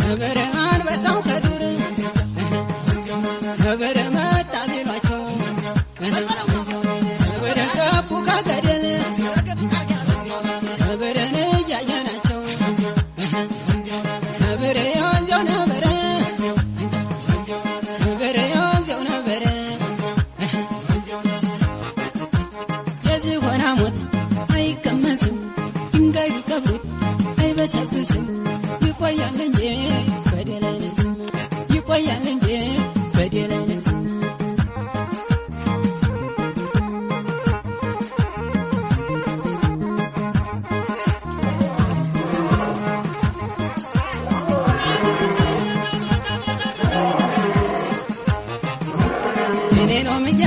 ነብር አንበሳው ከዱር ነብር መጣ ቢሏቸው ነብር ገቡ ከገደል ነብርን እያየናቸው ነብር የወንዘው ነብር ነብር የወንዘው ነብር የዝሆን ሐሞት አይቀመስም ድንጋይ ቢቀብሩት አይበሰብስም ይቆያል እንጂ በደል አይነትም ይቆያል እንጂ በደል አይነትም እኔ ነው ምያ